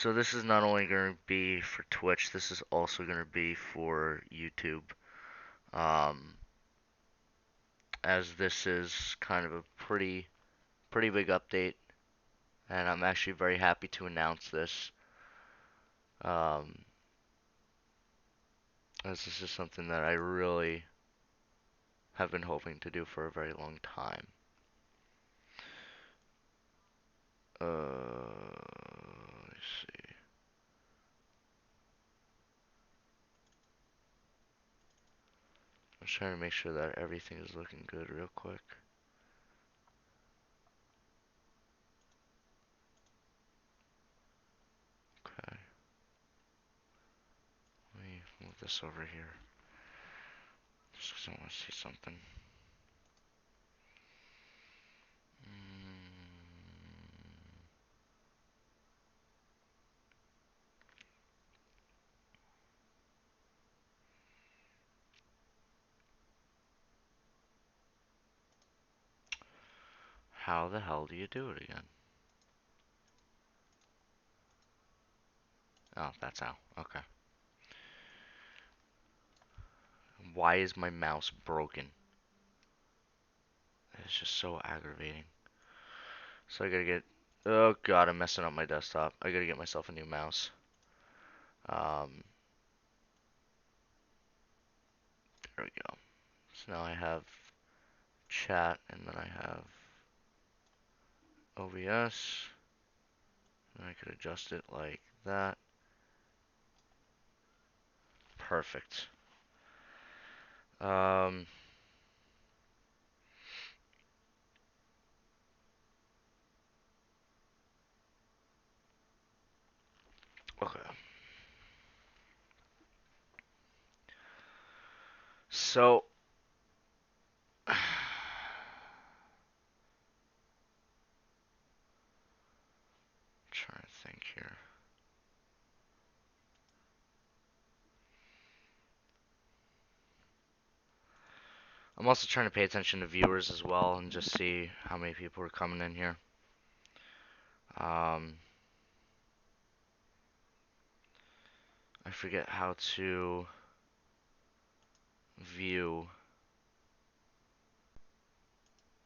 So this is not only going to be for Twitch, this is also going to be for YouTube. Um, as this is kind of a pretty big update, and I'm actually very happy to announce this. Um, as this is something that I really have been hoping to do for a very long time. Let's see. I'm trying to make sure that everything is looking good real quick. Okay, let me move this over here. Just 'cause I want to see something. How the hell do you do it again? Oh, that's how. Okay. Why is my mouse broken? It's just so aggravating. So I gotta get. Oh god, I'm messing up my desktop. I gotta get myself a new mouse. Um, there we go. So now I have chat, and then I have OBS. And I could adjust it like that. Perfect. Um, okay. So, trying to think here. I'm also trying to pay attention to viewers as well and just see how many people are coming in here. Um, I forget how to view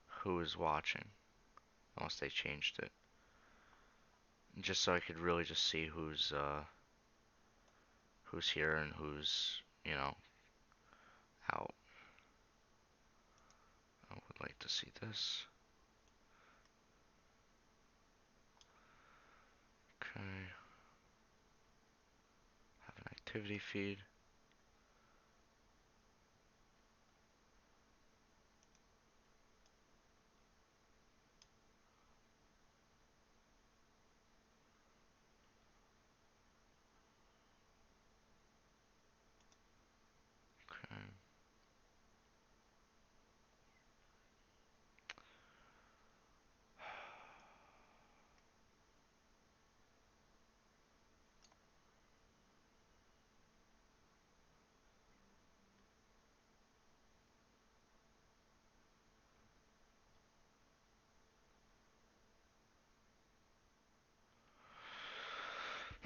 who is watching, unless they changed it. Just so I could really just see who's here and who's, out. I would like to see this. Okay. Have an activity feed.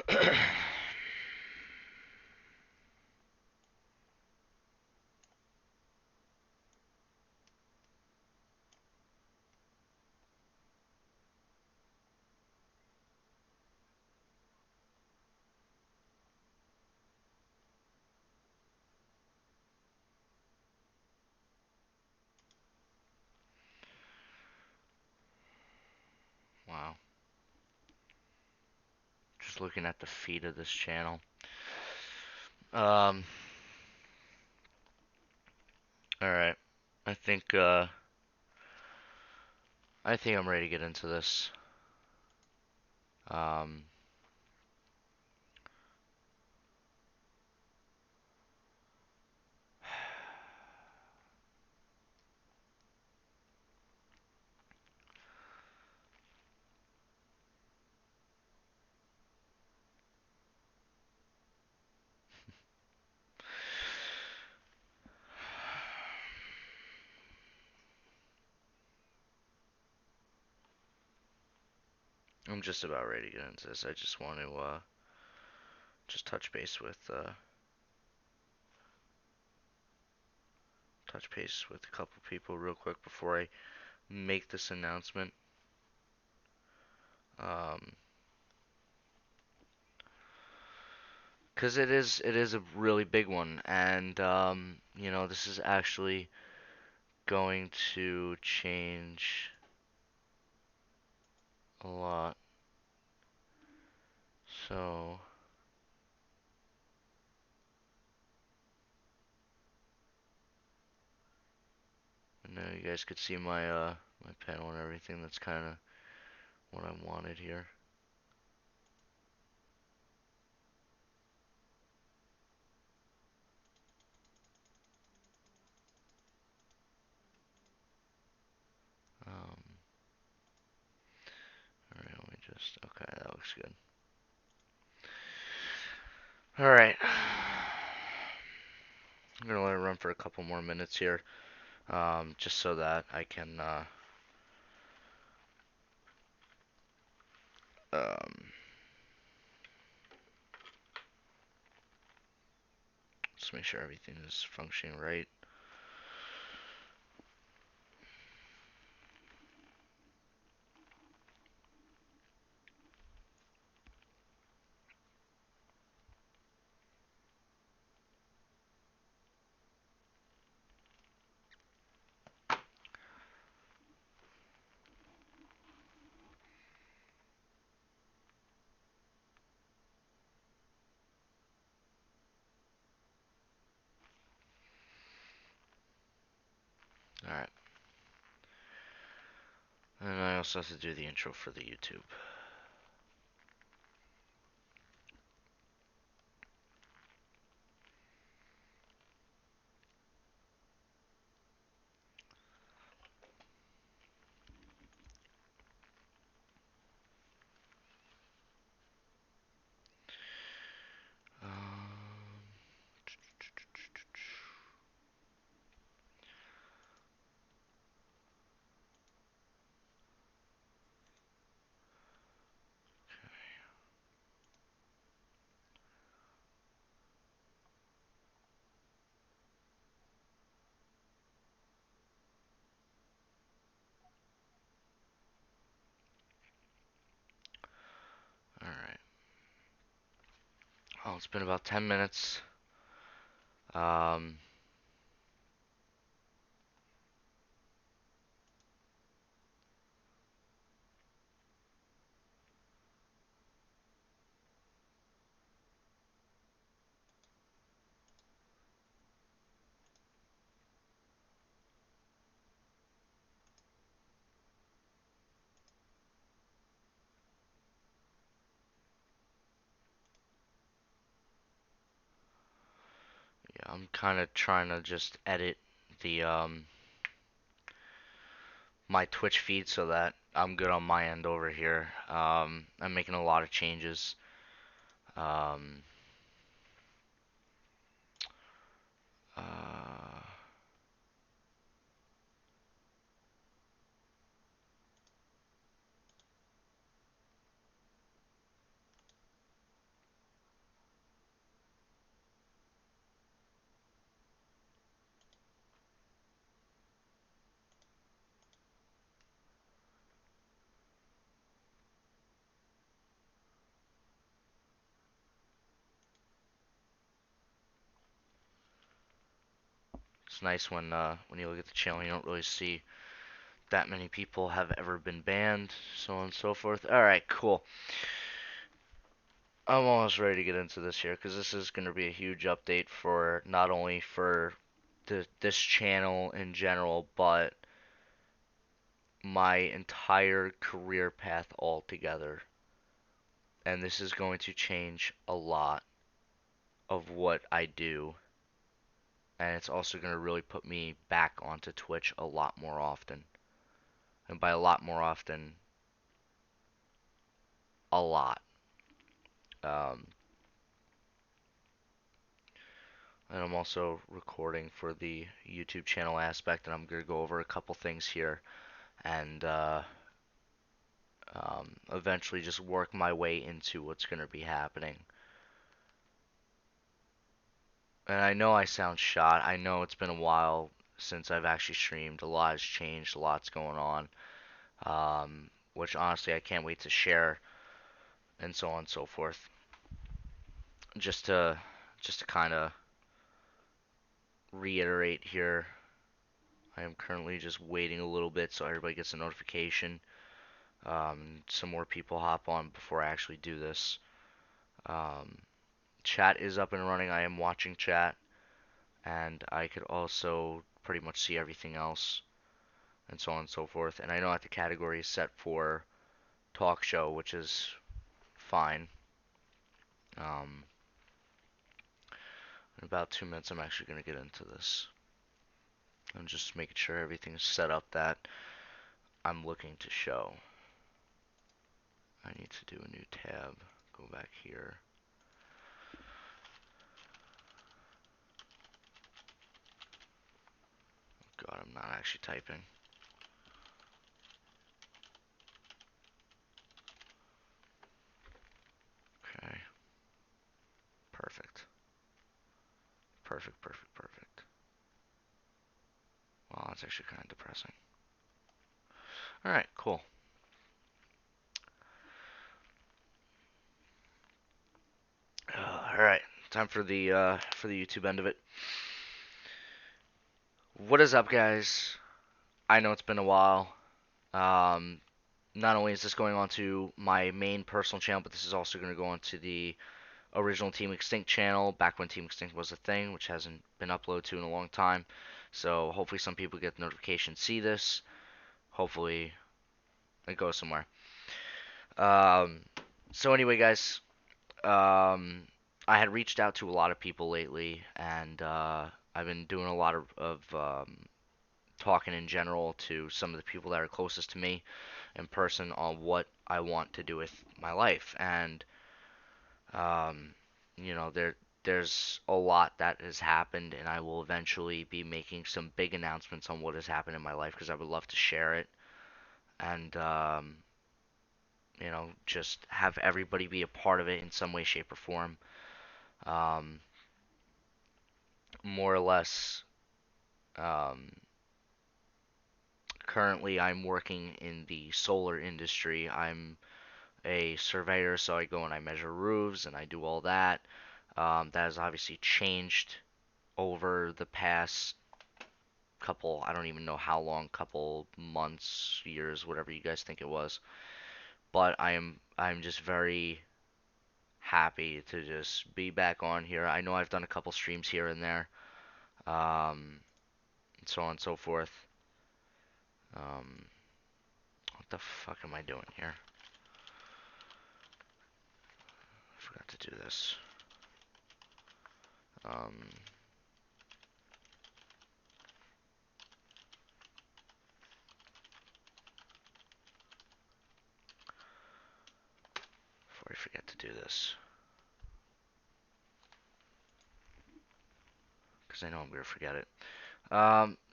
Okay. Wow. Just looking at the feed of this channel. Um, alright. I think, I think I'm ready to get into this. Um, I'm just about ready to get into this. I just want to just touch base with a couple people real quick before I make this announcement. Um, because it is a really big one, and this is actually going to change a lot. So I know you guys could see my panel and everything. That's kind of what I wanted here. Um, all right, let me just. Okay, that looks good. All right, I'm gonna let it run for a couple more minutes here, just so that I can um, just make sure everything is functioning right. All right, and I also have to do the intro for the YouTube. Um, all right. Oh, it's been about 10 minutes. Um, yeah, I'm kind of trying to just edit the my Twitch feed so that I'm good on my end over here. I'm making a lot of changes. Um, uh, it's nice when you look at the channel, you don't really see that many people have ever been banned, so on and so forth. All right, cool. I'm almost ready to get into this here because this is going to be a huge update for not only for this channel in general, but my entire career path altogether. And this is going to change a lot of what I do. And it's also going to really put me back onto Twitch a lot more often. And by a lot more often, a lot. Um, and I'm also recording for the YouTube channel aspect, and I'm going to go over a couple things here. And eventually just work my way into what's going to be happening. And I know I sound shot. I know it's been a while since I've actually streamed. A lot has changed. A lot's going on. Which honestly I can't wait to share and so on and so forth. Just to kind of reiterate here, I am currently just waiting a little bit so everybody gets a notification. Some more people hop on before I actually do this. Um, Chat is up and running. I am watching chat, and I could also pretty much see everything else, and so on and so forth. And I know that the category is set for talk show, which is fine. Um, in about 2 minutes, I'm actually going to get into this. I'm just making sure everything's set up that I'm looking to show. I need to do a new tab. Go back here. God, I'm not actually typing. Okay. Perfect. Perfect, perfect, perfect. Well, that's actually kind of depressing. Alright, cool. Alright, time for the YouTube end of it. What is up, guys? I know it's been a while. Um, Not only is this going on to my main personal channel, but this is also going to go on to the original Team Extinct channel, back when Team Extinct was a thing, which hasn't been uploaded to in a long time. So hopefully some people get the notification, see this. Hopefully it goes somewhere. Um, so anyway, guys, um, I had reached out to a lot of people lately, and I've been doing a lot of talking in general to some of the people that are closest to me in person on what I want to do with my life. And um, there's a lot that has happened, and I will eventually be making some big announcements on what has happened in my life because I would love to share it and just have everybody be a part of it in some way, shape, or form. Um, More or less, um, currently I'm working in the solar industry. I'm a surveyor, so I go and I measure roofs and I do all that. That has obviously changed over the past couple, I don't even know how long, couple months, years, whatever you guys think it was. But I'm just very happy to just be back on here. I know I've done a couple streams here and there, and so on and so forth. Um, what the fuck am I doing here? I forgot to do this. Um, Before I forget to do this, because I know I'm gonna forget it.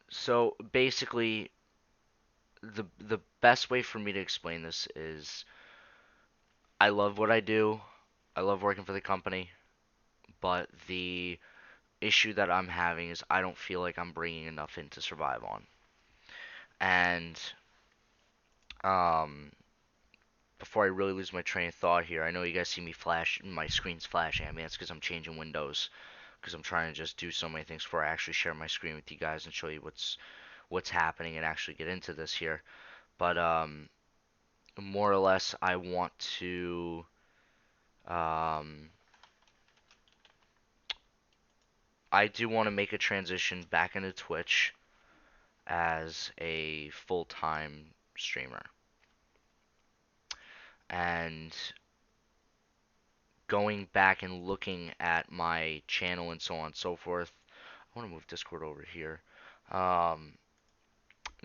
So basically, the best way for me to explain this is I love what I do. I love working for the company, but the issue that I'm having is I don't feel like I'm bringing enough in to survive on. And um, before I really lose my train of thought here, I know you guys see me flash, my screen's flashing. I mean, it's because I'm changing windows, because I'm trying to just do so many things before I actually share my screen with you guys and show you what's happening and actually get into this here. But more or less, I want to um, I do want to make a transition back into Twitch as a full-time streamer. And going back and looking at my channel and so on and so forth. I want to move Discord over here. Um,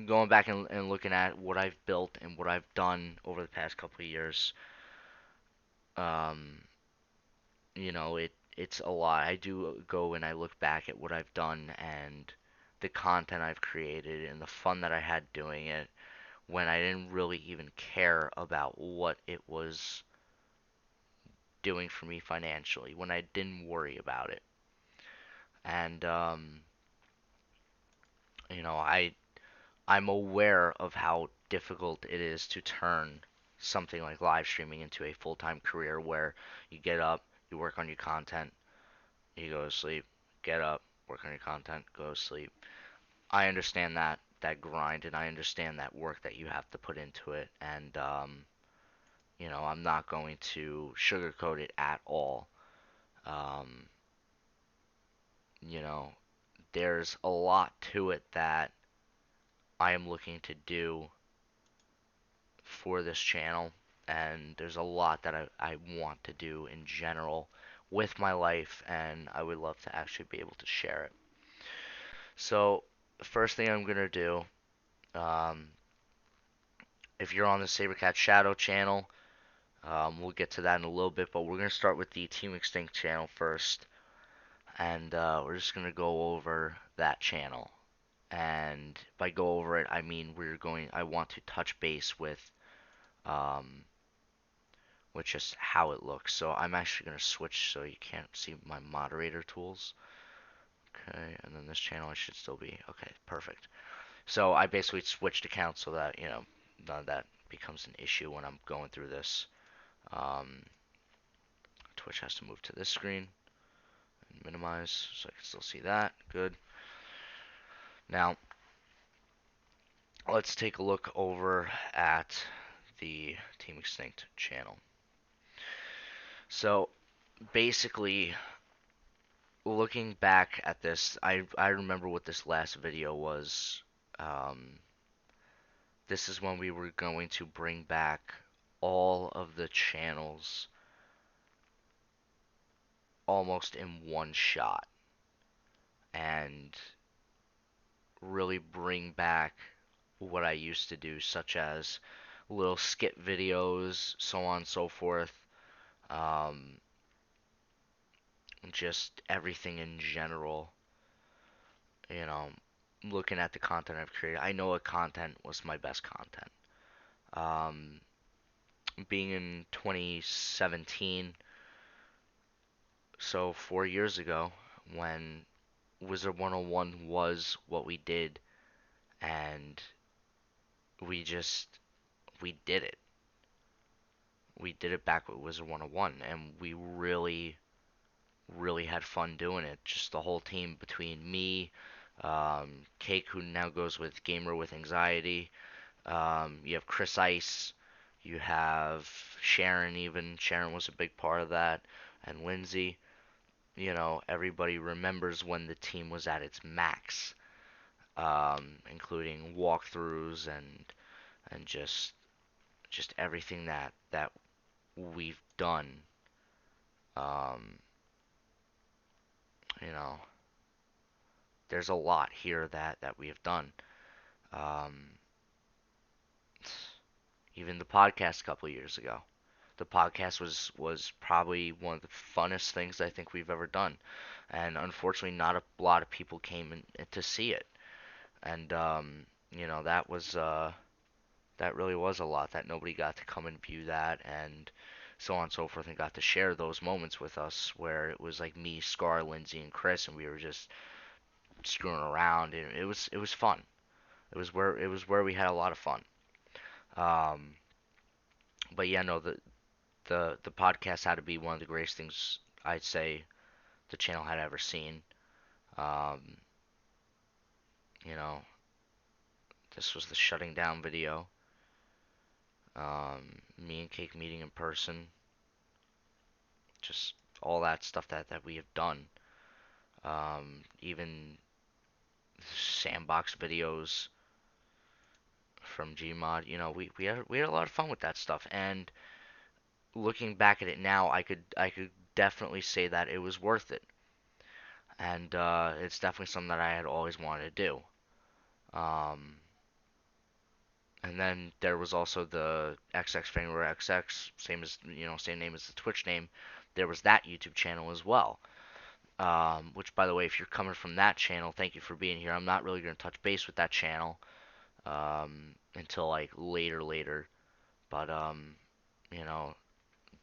Going back and looking at what I've built and what I've done over the past couple of years. Um, it's a lot. I do go and I look back at what I've done and the content I've created and the fun that I had doing it when I didn't really even care about what it was doing for me financially, when I didn't worry about it. And you know, I'm aware of how difficult it is to turn something like live streaming into a full-time career where you get up, you work on your content, you go to sleep, get up, work on your content, go to sleep. I understand that grind, and I understand that work that you have to put into it, and you know, I'm not going to sugarcoat it at all. Um, you know, there's a lot to it that I am looking to do for this channel, and there's a lot that I want to do in general with my life, and I would love to actually be able to share it. So, the first thing I'm gonna do, um, if you're on the Sabercat Shadow channel, we'll get to that in a little bit, but we're gonna start with the Team Extinct channel first, and we're just gonna go over that channel. And by go over it, I mean I want to touch base um, with just how it looks. So I'm actually going to switch so you can't see my moderator tools. Okay, and then this channel I should still be, okay, perfect. So I basically switched accounts so that, you know, none of that becomes an issue when I'm going through this. Um, Twitch has to move to this screen and minimize so I can still see that. Good. Now, let's take a look over at the Team Extinct channel. So basically, looking back at this, I remember what this last video was. Um, this is when we were going to bring back all of the channels almost in one shot and really bring back what I used to do, such as little skit videos, so on and so forth. Um, just everything in general, you know, looking at the content I've created. I know what content was my best content. Um, Being in 2017, so 4 years ago, when Wizard 101 was what we did, and we just we did it. We did it back with Wizard 101, and we really had fun doing it. Just the whole team between me, Cake, who now goes with Gamer with Anxiety. You have Chris Ice. You have Sharon. Even Sharon was a big part of that, and Lindsay. You know, everybody remembers when the team was at its max, including walkthroughs and just everything that we've done. Um, you know, there's a lot here that we have done. Um, Even the podcast a couple of years ago. The podcast was probably one of the funnest things I think we've ever done, and unfortunately, not a lot of people came in to see it. And you know, that really was a lot that nobody got to come and view that, and so on and so forth, and got to share those moments with us where it was like me, Scar, Lindsay, and Chris, and we were just screwing around, and it was fun. It was where we had a lot of fun. Um, but yeah, no, the podcast had to be one of the greatest things I'd say the channel had ever seen. Um, you know, this was the shutting down video. Me and Cake meeting in person, just all that stuff that we have done. Even sandbox videos from Gmod. You know, we had a lot of fun with that stuff. And looking back at it now, I could definitely say that it was worth it. And it's definitely something that I had always wanted to do. Um, and then there was also the XX Fangor XX, same as same name as the Twitch name. There was that YouTube channel as well. Which, by the way, if you're coming from that channel, thank you for being here. I'm not really going to touch base with that channel. until like later. But you know,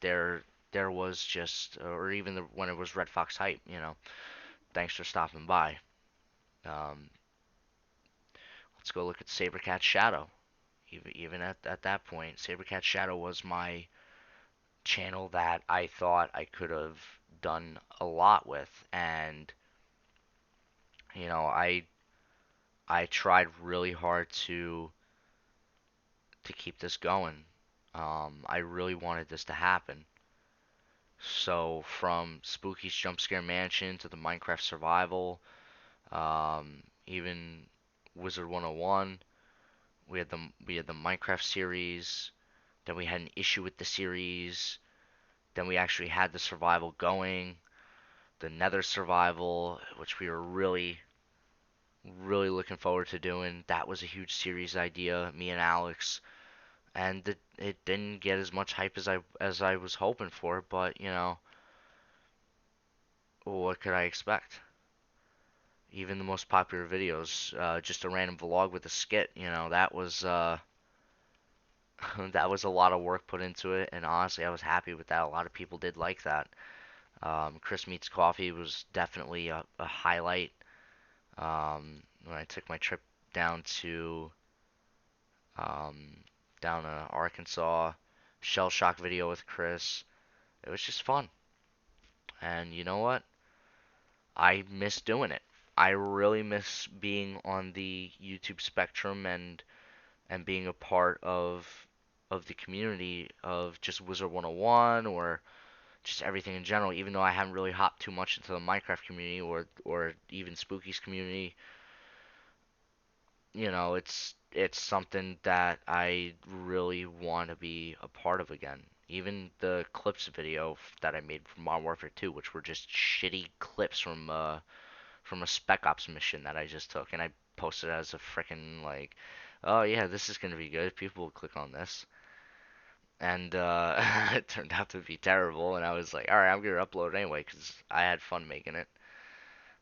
there there was just, or even when it was Red Fox Hype, thanks for stopping by. Um, let's go look at Sabercat Shadow. Even at that point, Sabercat Shadow was my channel that I thought I could have done a lot with, and you know, I tried really hard to keep this going. I really wanted this to happen. So from Spooky's Jump Scare Mansion to the Minecraft Survival, even Wizard 101, we had the Minecraft series. Then we had an issue with the series. Then we actually had the survival going, the Nether survival, which we were really looking forward to doing. That was a huge series idea, me and Alex, and it didn't get as much hype as I was hoping for. But what could I expect? Even the most popular videos, just a random vlog with a skit, that was that was a lot of work put into it, and honestly, I was happy with that. A lot of people did like that. Chris Meets Coffee was definitely a highlight. When I took my trip down to um, down to Arkansas, shell shock video with Chris. It was just fun, and you know what? I miss doing it. I really miss being on the YouTube spectrum and being a part of the community of just Wizard 101 or just everything in general. Even though I haven't really hopped too much into the Minecraft community or even Spooky's community, it's something that I really want to be a part of again. Even the clips video that I made for Modern Warfare 2, which were just shitty clips from a Spec Ops mission that I just took, and I posted it as a freaking like, oh yeah, this is gonna be good. People will click on this, and it turned out to be terrible. And I was like, all right, I'm gonna upload it anyway because I had fun making it.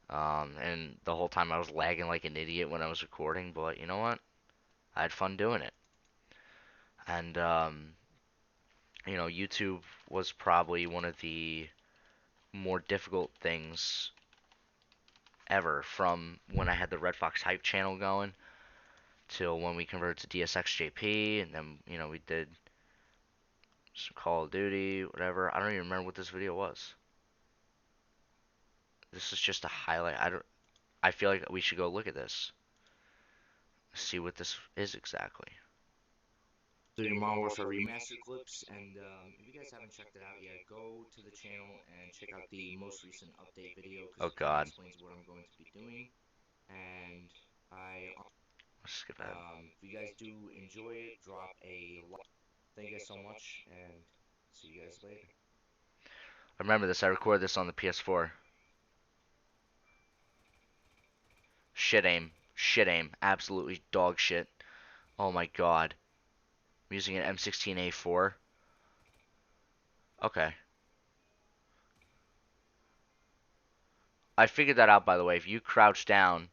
And the whole time I was lagging like an idiot when I was recording, but you know what? I had fun doing it. And YouTube was probably one of the more difficult things ever, from when I had the Red Fox Hype channel going till when we converted to DSXJP, and then we did some Call of Duty, whatever. I don't even remember what this video was. This is just a highlight. I feel like we should go look at this, see what this is exactly. So your Modern Warfare Remastered clips, and if you guys haven't checked it out yet, go to the channel and check out the most recent update video because Oh it kind of God, explains what I'm going to be doing. And let's skip ahead. if you guys do enjoy it, drop a like. Thank you guys so much, and see you guys later. I remember this. I recorded this on the PS4. Shit aim, absolutely dog shit. Oh my God, I'm using an M16A4. Okay, I figured that out by the way. If you crouch down,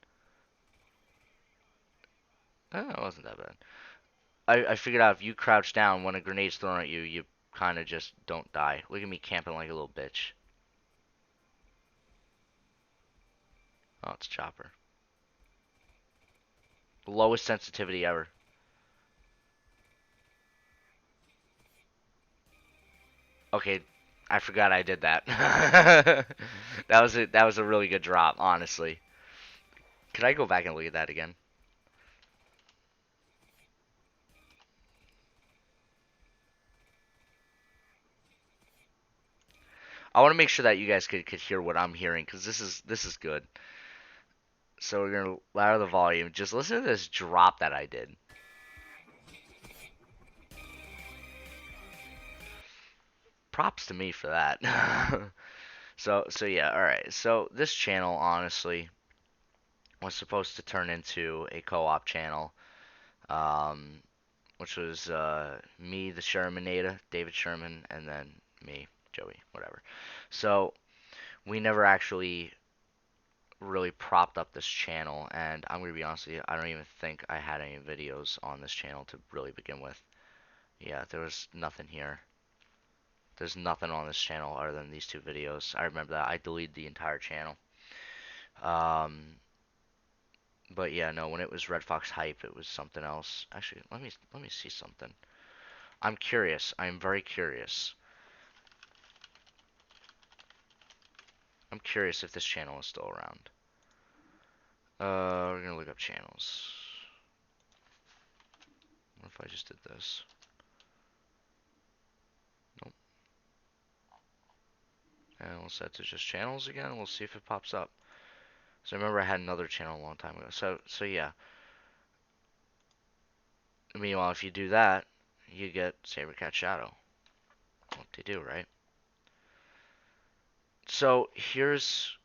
it wasn't that bad. I figured out if you crouch down when a grenade's thrown at you, you kind of just don't die. Look at me camping like a little bitch. Oh, it's Chopper. Lowest sensitivity ever. Okay, I forgot I did that. That was a really good drop, honestly. Could I go back and look at that again? I want to make sure that you guys could hear what I'm hearing because this is good. So we're gonna lower the volume. Just listen to this drop that I did. Props to me for that. So yeah, all right. So this channel honestly was supposed to turn into a co-op channel, um, which was me, the Shermanator, David Sherman, and then me, Joey, whatever. So we never actually really propped up this channel, and I'm gonna be honest with you, I don't even think I had any videos on this channel to really begin with. Yeah, there was nothing here. There's nothing on this channel other than these two videos. I remember that. I deleted the entire channel. Um, but yeah, no, when it was Red Fox Hype, it was something else. Actually, let me see something. I'm curious. I'm very curious. I'm curious if this channel is still around. We're gonna look up channels. What if I just did this? Nope. And we'll set to just channels again. We'll see if it pops up. So I remember I had another channel a long time ago. So yeah. Meanwhile, if you do that, you get Sabercat Shadow. What they do, right? So here's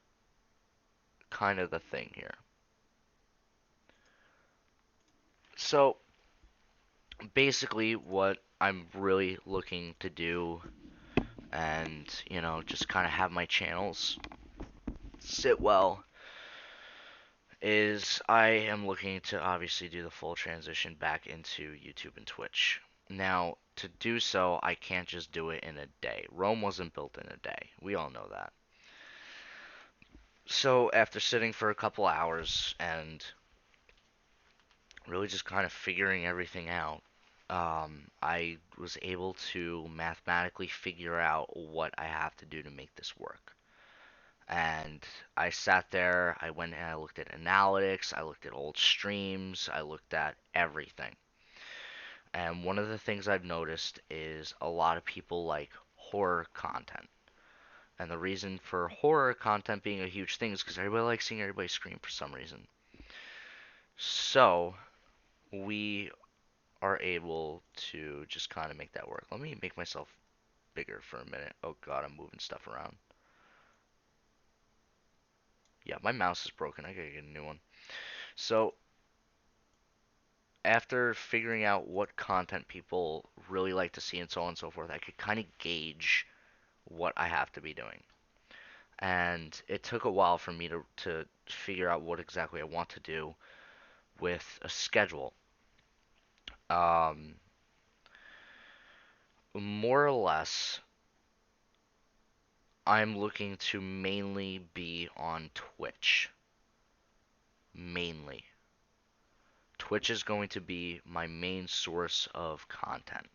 kind of the thing here. So basically, what I'm really looking to do, and just kind of have my channels sit well, is I am looking to obviously do the full transition back into YouTube and Twitch. Now, to do so, I can't just do it in a day. Rome wasn't built in a day. We all know that. So, after sitting for a couple hours and really just kind of figuring everything out, I was able to mathematically figure out what I have to do to make this work. And I sat there, I went and I looked at analytics, I looked at old streams, I looked at everything. And one of the things I've noticed is a lot of people like horror content. And the reason for horror content being a huge thing is because everybody likes seeing everybody scream for some reason. So we are able to just kind of make that work. Let me make myself bigger for a minute. Oh god, I'm moving stuff around. Yeah, my mouse is broken. I gotta get a new one. So after figuring out what content people really like to see and so on and so forth, I could kind of gauge what I have to be doing. And it took a while for me to figure out what exactly I want to do with a schedule. Um, More or less, I'm looking to mainly be on Twitch. Mainly. Twitch is going to be my main source of content.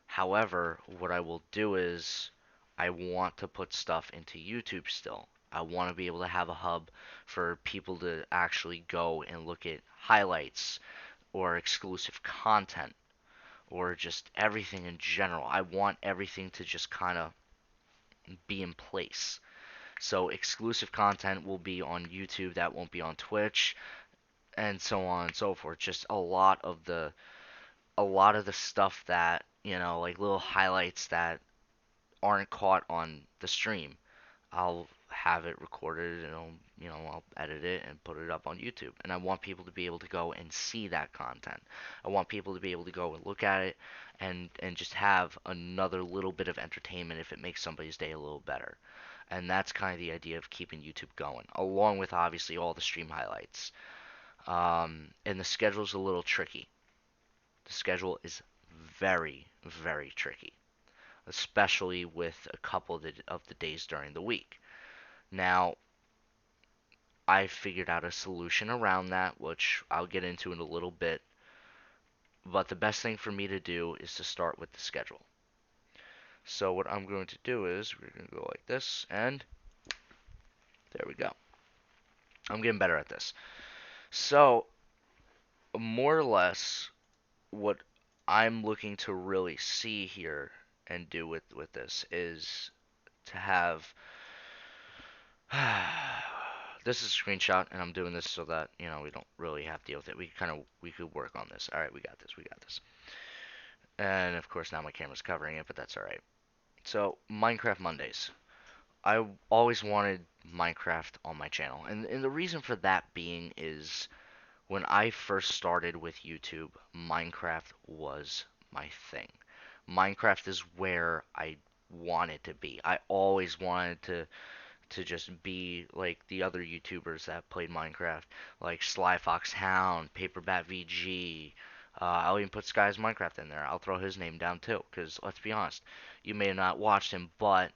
However, what I will do is I want to put stuff into YouTube still. I want to be able to have a hub for people to actually go and look at highlights or exclusive content or just everything in general. I want everything to just kind of be in place. So exclusive content will be on YouTube, that won't be on Twitch, and so on and so forth. Just a lot of the stuff that, like little highlights that aren't caught on the stream. I'll have it recorded and I'll edit it and put it up on YouTube. And I want people to be able to go and see that content. I want people to be able to go and look at it and just have another little bit of entertainment if it makes somebody's day a little better. And that's kind of the idea of keeping YouTube going, along with obviously all the stream highlights. And the schedule's a little tricky. The schedule is very, very tricky, especially with a couple of the days during the week. Now, I figured out a solution around that, which I'll get into in a little bit. But the best thing for me to do is to start with the schedule. So what I'm going to do is we're going to go like this, and there we go. I'm getting better at this. So, more or less, what I'm looking to really see here and do with this is to have this is a screenshot, and I'm doing this so that we don't really have to deal with it. We could work on this. All right, we got this. We got this. And of course now my camera's covering it, but that's all right. So Minecraft Mondays. I always wanted Minecraft on my channel, and the reason for that being is when I first started with YouTube, Minecraft was my thing. Minecraft is where I wanted to be. I always wanted to just be like the other YouTubers that played Minecraft, like Sly Fox Hound, Paperbat VG. I'll even put Sky's Minecraft in there. I'll throw his name down too, because let's be honest, you may have not watched him, but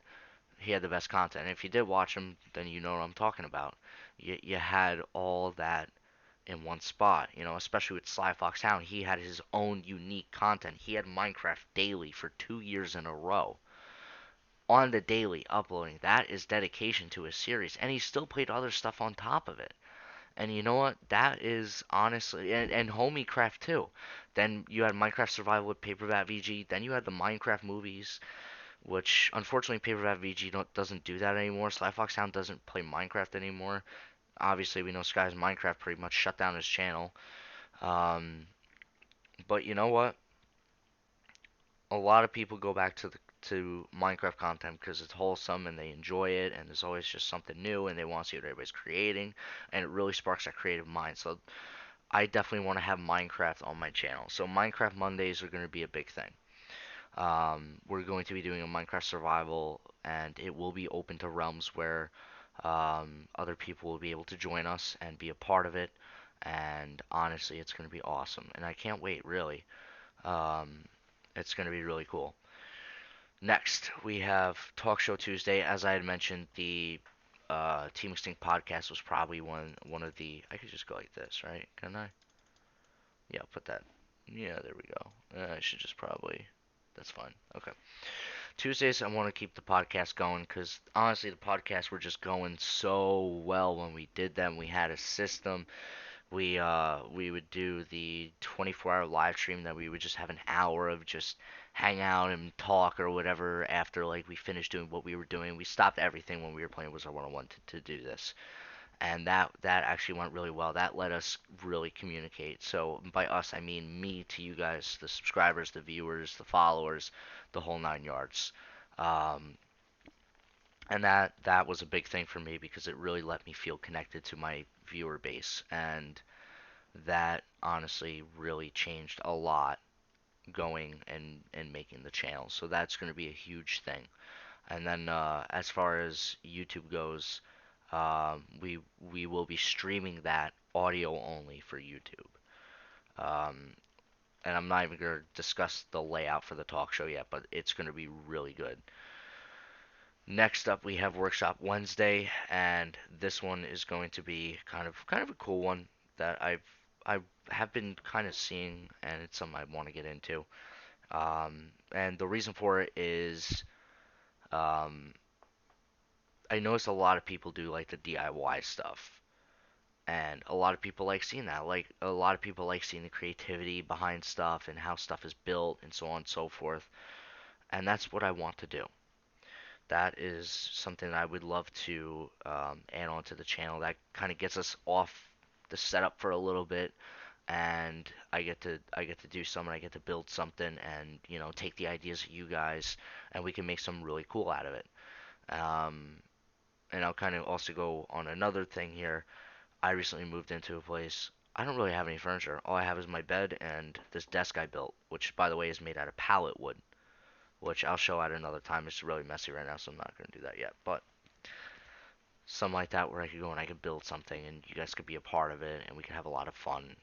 he had the best content. And if you did watch him, then you know what I'm talking about. You had all that in one spot, especially with Sly Fox Hound. He had his own unique content. He had Minecraft daily for 2 years in a row on the daily uploading. That is dedication to his series, and he still played other stuff on top of it. And you know what? That is honestly, and Homie Craft too. Then you had Minecraft Survival with Paperbat VG. Then you had the Minecraft movies, which unfortunately Paperbat VG doesn't do that anymore. Sly Fox Hound doesn't play Minecraft anymore. Obviously, we know Sky's Minecraft pretty much shut down his channel. Um, but you know what? A lot of people go back to Minecraft content because it's wholesome and they enjoy it, and there's always just something new, and they want to see what everybody's creating, and it really sparks that creative mind. So I definitely want to have Minecraft on my channel. So Minecraft Mondays are going to be a big thing. We're going to be doing a Minecraft survival, and it will be open to realms where other people will be able to join us and be a part of it. And honestly, it's going to be awesome, and I can't wait. Really, um, it's going to be really cool. Next, we have Talk Show Tuesday. As I had mentioned, the Team Extinct podcast was probably one of the. I could just go like this, right? Can I? Yeah, I'll put that. Yeah, there we go. I should just probably. That's fine. Okay. Tuesdays, I want to keep the podcast going because honestly, the podcasts were just going so well when we did them. We had a system. We would do the 24-hour live stream that we would just have an hour of just hang out and talk or whatever after like we finished doing what we were doing. We stopped everything when we were playing Wizard 101 to do this, and that actually went really well. That let us really communicate. So by us, I mean me to you guys, the subscribers, the viewers, the followers, the whole nine yards. Um, and that was a big thing for me because it really let me feel connected to my viewer base, and that honestly really changed a lot going and making the channel. So that's going to be a huge thing. And then as far as YouTube goes, we will be streaming that audio only for YouTube. Um, and I'm not even going to discuss the layout for the talk show yet, but it's going to be really good. Next up, we have Workshop Wednesday, and this one is going to be kind of a cool one that I have been kind of seeing, and it's something I want to get into. And the reason for it is um, I noticed a lot of people do like the DIY stuff, and a lot of people like seeing that. Like a lot of people like seeing the creativity behind stuff and how stuff is built and so on and so forth. And that's what I want to do. That is something that I would love to add on to the channel. That kind of gets us off the setup for a little bit, and I get to do something. I get to build something, and take the ideas of you guys, and we can make something really cool out of it. Um, and I'll kind of also go on another thing here. I recently moved into a place. I don't really have any furniture. All I have is my bed and this desk I built, which by the way is made out of pallet wood, which I'll show at another time. It's really messy right now, so I'm not going to do that yet. But something like that where I could go and I could build something and you guys could be a part of it and we could have a lot of fun.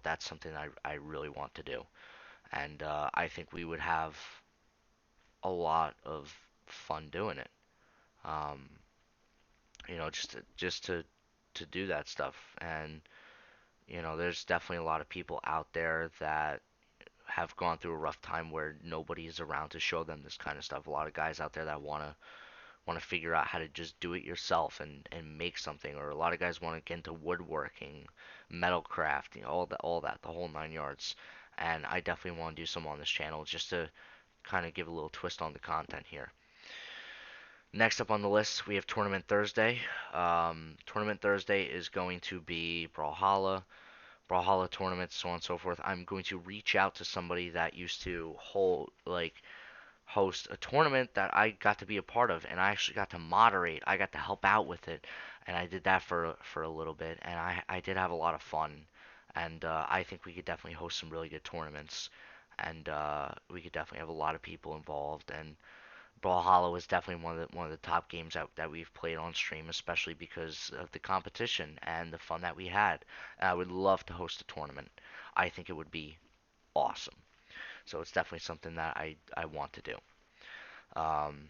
That's something I really want to do. And I think we would have a lot of fun doing it. Um, just to do that stuff. And there's definitely a lot of people out there that have gone through a rough time where nobody is around to show them this kind of stuff. A lot of guys out there that want to figure out how to just do it yourself and make something, or a lot of guys want to get into woodworking, metal craft, all that, the whole nine yards. And I definitely want to do some on this channel just to kind of give a little twist on the content here. Next up on the list, we have Tournament Thursday. Tournament Thursday is going to be Brawlhalla tournaments, so on and so forth. I'm going to reach out to somebody that used to host a tournament that I got to be a part of, and I actually got to moderate. I got to help out with it, and I did that for a little bit, and I did have a lot of fun, and I think we could definitely host some really good tournaments, and we could definitely have a lot of people involved and Brawlhalla is definitely one of the top games that we've played on stream, especially because of the competition and the fun that we had. I would love to host a tournament. I think it would be awesome. So it's definitely something that I want to do. Um,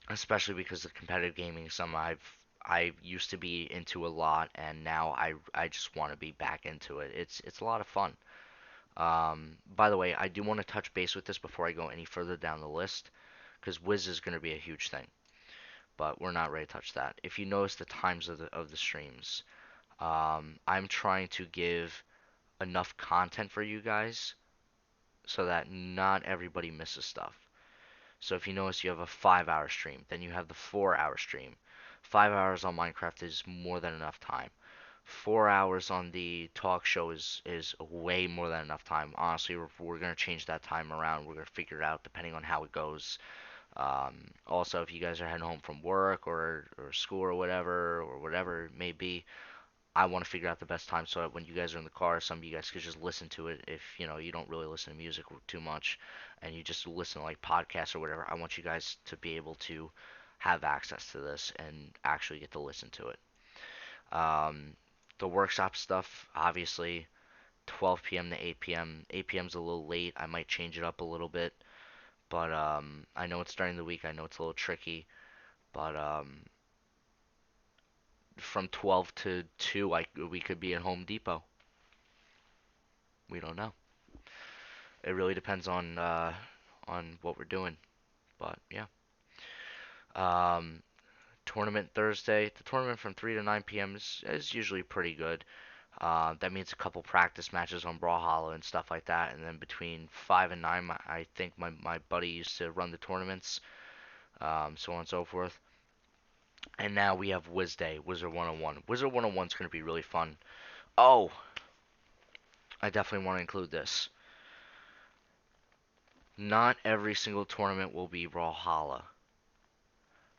Especially because of competitive gaming is something I used to be into a lot, and now I just want to be back into it. It's a lot of fun. By the way, I do want to touch base with this before I go any further down the list, because Wiz is going to be a huge thing, but we're not ready to touch that. If you notice the times of the streams, I'm trying to give enough content for you guys so that not everybody misses stuff. So if you notice, you have a 5 hour stream, then you have the 4 hour stream. 5 hours on Minecraft is more than enough time. 4 hours on the talk show is way more than enough time. Honestly, we're gonna change that time around. We're gonna figure it out depending on how it goes. Also, if you guys are heading home from work or school or whatever it may be, I want to figure out the best time so that when you guys are in the car, some of you guys could just listen to it. If you don't really listen to music too much, and you just listen to like podcasts or whatever, I want you guys to be able to have access to this and actually get to listen to it. Um, the workshop stuff, obviously, 12 p.m. to 8 p.m. 8 p.m. is a little late. I might change it up a little bit, but I know it's during the week. I know it's a little tricky, but from 12 to 2, we could be at Home Depot. We don't know. It really depends on what we're doing. But yeah. Um, Tournament Thursday. The tournament from 3 to 9 p.m. is usually pretty good. That means a couple practice matches on Brawlhalla and stuff like that. And then between 5 and 9, I think my buddy used to run the tournaments, so on and so forth. And now we have Wiz Day, Wizard 101. Wizard 101 is going to be really fun. Oh, I definitely want to include this. Not every single tournament will be Brawlhalla.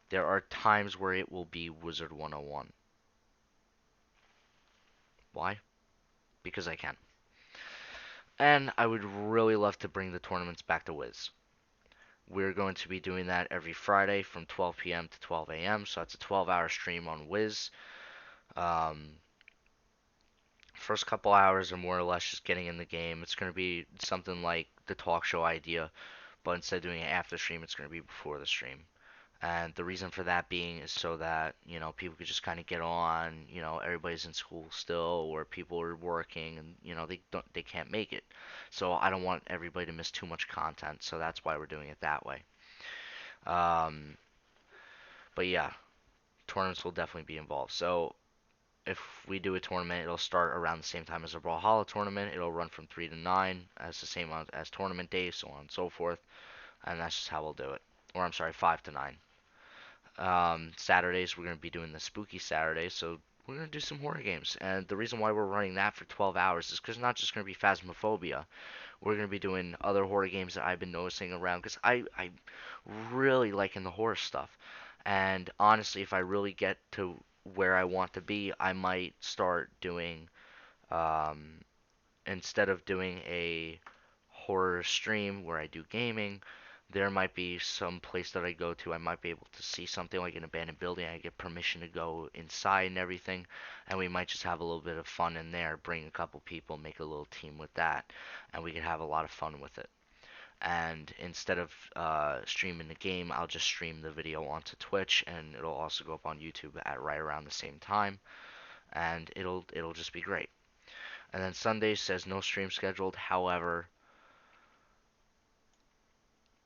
There are times where it will be Wizard 101. Why? Because I can. And I would really love to bring the tournaments back to Wiz. We're going to be doing that every Friday from 12 p.m. to 12 a.m. So that's a 12-hour stream on Wiz. Um, First couple hours are more or less just getting in the game. It's going to be something like the talk show idea, but instead of doing it after the stream, it's going to be before the stream. And the reason for that being is so that, people could just kind of get on, everybody's in school still or people are working and, they can't make it. So I don't want everybody to miss too much content, so that's why we're doing it that way. Um, but yeah, tournaments will definitely be involved. So if we do a tournament, it'll start around the same time as a Brawlhalla tournament. It'll run from 3 to 9 as the same as tournament days, so on and so forth. And that's just how we'll do it. Or I'm sorry, 5 to 9. Saturdays, we're going to be doing the spooky Saturdays, so we're going to do some horror games. And the reason why we're running that for 12 hours is because it's not just going to be Phasmophobia. We're going to be doing other horror games that I've been noticing around because I really liking the horror stuff. And honestly, if I really get to where I want to be, I might start doing, um, instead of doing a horror stream where I do gaming, there might be some place that I go to. I might be able to see something like an abandoned building. I get permission to go inside and everything, and we might just have a little bit of fun in there. Bring a couple people, make a little team with that, and we can have a lot of fun with it. And instead of streaming the game, I'll just stream the video onto Twitch, and it'll also go up on YouTube at right around the same time, and it'll just be great. And then Sunday says no stream scheduled. However,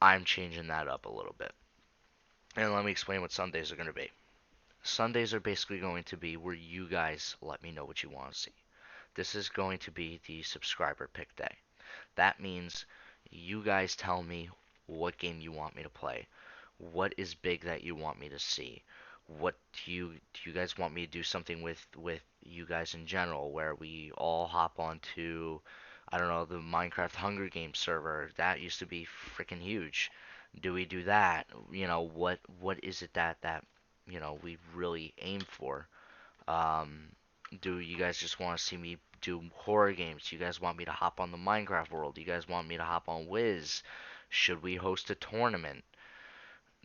I'm changing that up a little bit. And let me explain what Sundays are going to be. Sundays are basically going to be where you guys let me know what you want to see. This is going to be the subscriber pick day. That means you guys tell me what game you want me to play. What is big that you want me to see? What do you guys want me to do something with you guys in general where we all hop onto, I don't know, the Minecraft Hunger Games server? That used to be freaking huge. Do we do that? What is it that we really aim for? Um, do you guys just want to see me do horror games? Do you guys want me to hop on the Minecraft world? Do you guys want me to hop on Wiz? Should we host a tournament?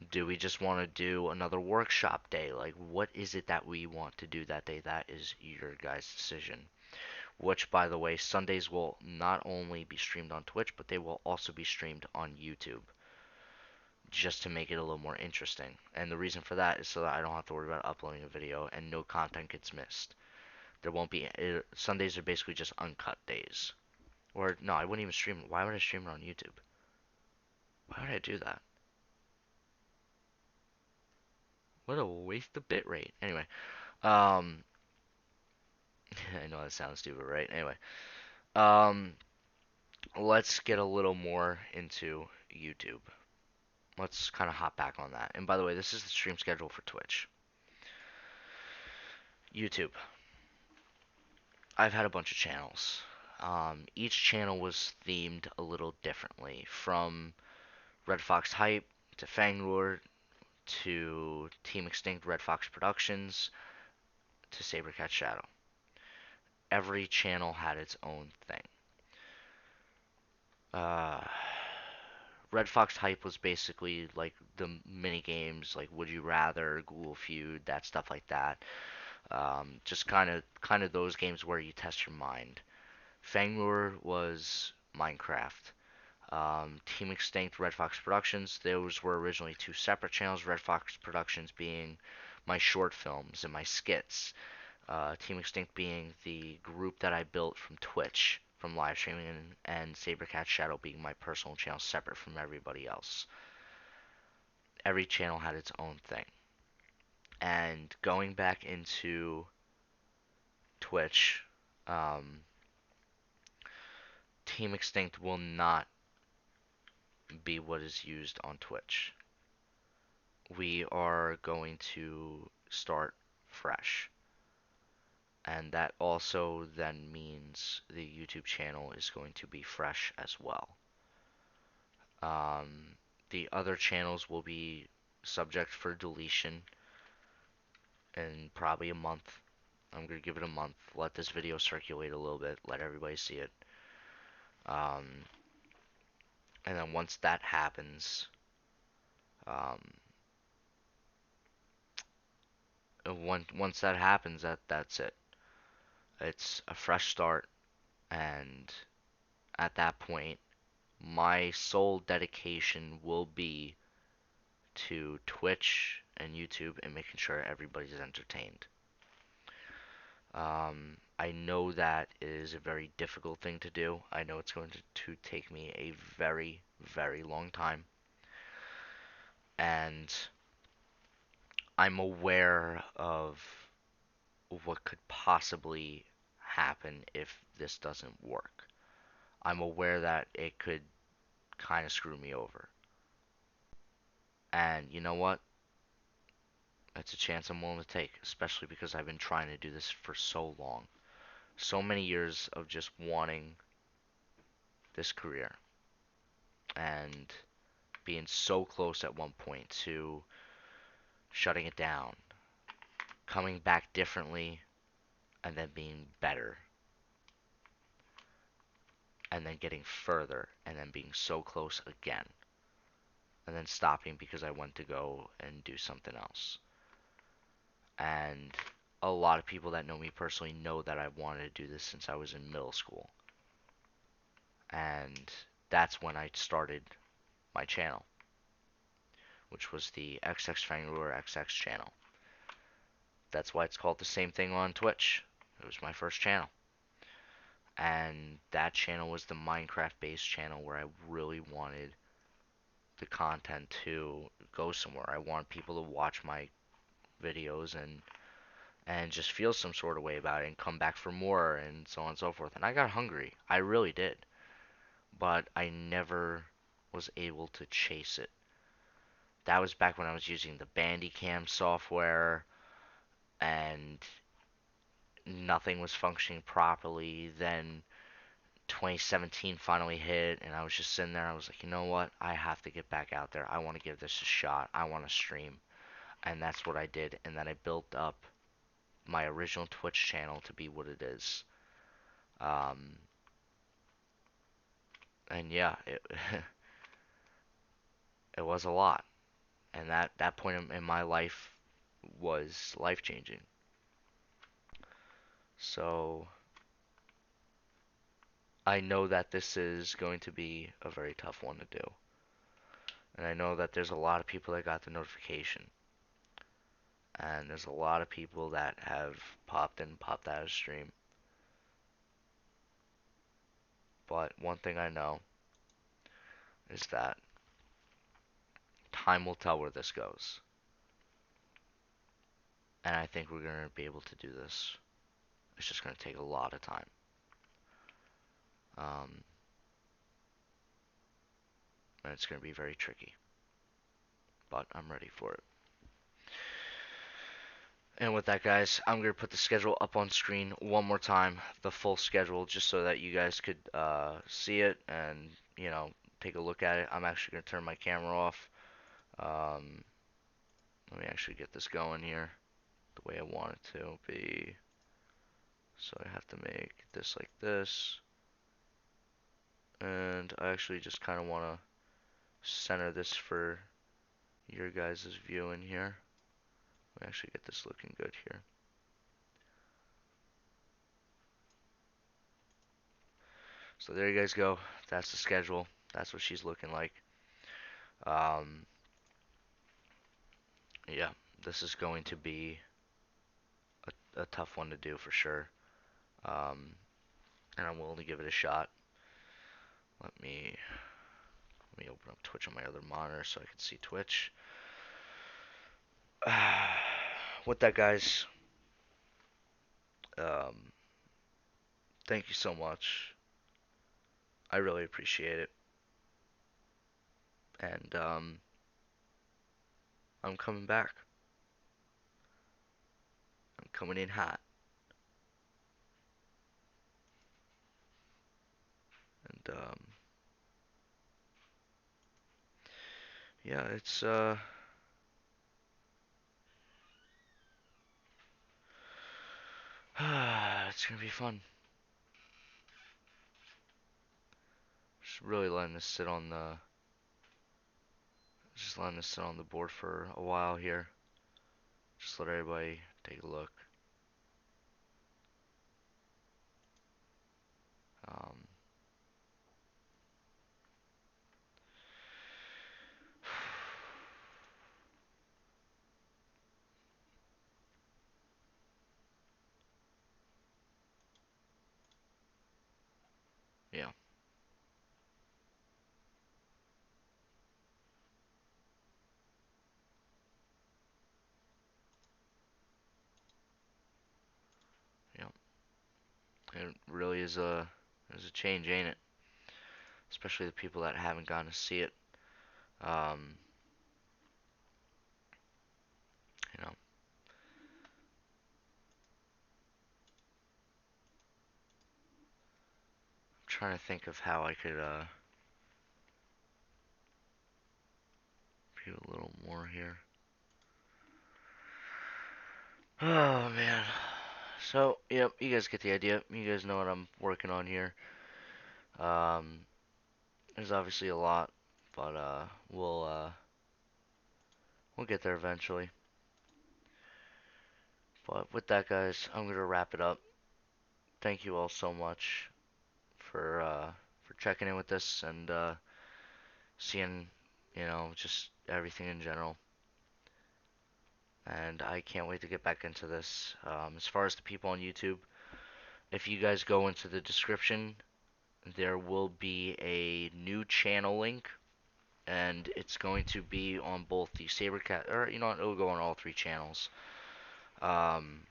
Do we just want to do another workshop day? Like, what is it that we want to do that day? That is your guys' decision. Which, by the way, Sundays will not only be streamed on Twitch, but they will also be streamed on YouTube, just to make it a little more interesting. And the reason for that is so that I don't have to worry about uploading a video and no content gets missed. There won't be Sundays are basically just uncut days. Or no, I wouldn't even stream it. Why would I stream it on YouTube? Why would I do that? What a waste of bitrate. Anyway, um, I know that sounds stupid, right? Anyway, um, let's get a little more into YouTube. Let's kind of hop back on that. And by the way, this is the stream schedule for Twitch. YouTube. I've had a bunch of channels. Each channel was themed a little differently, from Red Fox Hype to Fanglord to Team Extinct Red Fox Productions to Sabercat Shadow. Every channel had its own thing. Uh, Red Fox Hype was basically like the mini games, like Would You Rather, Google Feud, that stuff like that. Just kind of those games where you test your mind. Fanglore was Minecraft. Team Extinct, Red Fox Productions, those were originally two separate channels. Red Fox Productions being my short films and my skits. Team Extinct being the group that I built from Twitch, from live streaming, and Sabercat Shadow being my personal channel separate from everybody else. Every channel had its own thing. And going back into Twitch, um, Team Extinct will not be what is used on Twitch. We are going to start fresh. And that also then means the YouTube channel is going to be fresh as well. Um, the other channels will be subject for deletion in probably a month. I'm going to give it a month, let this video circulate a little bit, let everybody see it. Um, and then once that happens, um, once that happens, that's it. It's a fresh start, and at that point, my sole dedication will be to Twitch and YouTube and making sure everybody's entertained. I know that is a very difficult thing to do. I know it's going to take me a very, very long time. And I'm aware of what could possibly happen if this doesn't work. I'm aware that it could kind of screw me over. And you know what? That's a chance I'm willing to take, especially because I've been trying to do this for so long. So many years of just wanting this career and being so close at one point to shutting it down, coming back differently, and then being better, and then getting further, and then being so close again, and then stopping because I went to go and do something else. And a lot of people that know me personally know that I've wanted to do this since I was in middle school. And that's when I started my channel, which was the XX Fangruer XX channel. That's why it's called the same thing on Twitch. It was my first channel. And that channel was the Minecraft based channel where I really wanted the content to go somewhere. I want people to watch my videos and just feel some sort of way about it and come back for more and so on and so forth. And I got hungry. I really did. But I never was able to chase it. That was back when I was using the Bandicam software and nothing was functioning properly. Then 2017 finally hit, and I was just sitting there. I was like, you know what? I have to get back out there. I want to give this a shot. I want to stream. And that's what I did. And then I built up my original Twitch channel to be what it is. Um, and yeah, it, it was a lot. And that point in my life was life changing. So I know that this is going to be a very tough one to do. And I know that there's a lot of people that got the notification. And there's a lot of people that have popped in, popped out of stream. But one thing I know is that time will tell where this goes. And I think we're going to be able to do this. It's just going to take a lot of time. Um, and it's going to be very tricky. But I'm ready for it. And with that, guys, I'm going to put the schedule up on screen one more time, the full schedule, just so that you guys could see it and, take a look at it. I'm actually going to turn my camera off. Um, Let me actually get this going here the way I want it to be. So I have to make this like this. And I actually just kind of want to center this for your guys' viewing here. Let me actually get this looking good here. So there you guys go. That's the schedule. That's what she's looking like. Um, yeah, this is going to be a tough one to do for sure. Um, and I'm willing to give it a shot. Let me let me open up Twitch on my other monitor so I can see Twitch. With that, guys, um, thank you so much. I really appreciate it. And I'm coming back. I'm coming in hot. And yeah, it's gonna be fun. Just really letting this sit on the just letting this sit on the board for a while here. Just let everybody take a look. Um, yeah, yeah. It really is a change, ain't it? Especially the people that haven't gotten to see it. Um, I'm trying to think of how I could be a little more here. Oh man. So, yep, you guys get the idea. You guys know what I'm working on here. Um, there's obviously a lot, but we'll get there eventually. But with that, guys, I'm gonna wrap it up. Thank you all so much for checking in with this and seeing, just everything in general. And I can't wait to get back into this. As far as the people on YouTube, if you guys go into the description, there will be a new channel link, and it's going to be on both the Sabercat, or it'll go on all three channels. Um,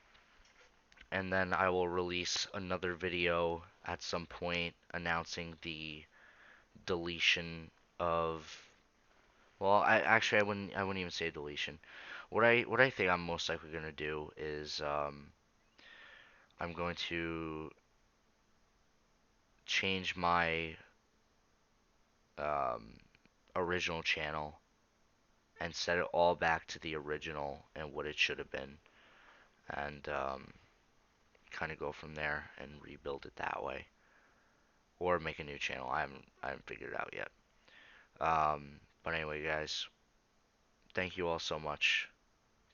and then I will release another video at some point announcing the deletion of. Well, I wouldn't even say deletion. What I think I'm most likely gonna do is I'm going to change my um, original channel and set it all back to the original and what it should have been, and kind of go from there and rebuild it that way, or make a new channel. I haven't figured it out yet. But anyway, guys, thank you all so much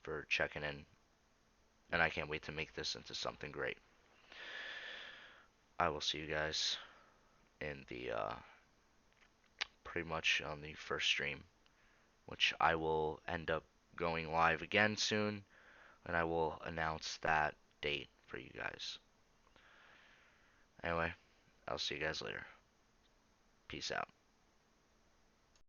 for checking in, and I can't wait to make this into something great. I will see you guys in the pretty much on the first stream, which I will end up going live again soon, and I will announce that date for you guys. Anyway, I'll see you guys later. Peace out.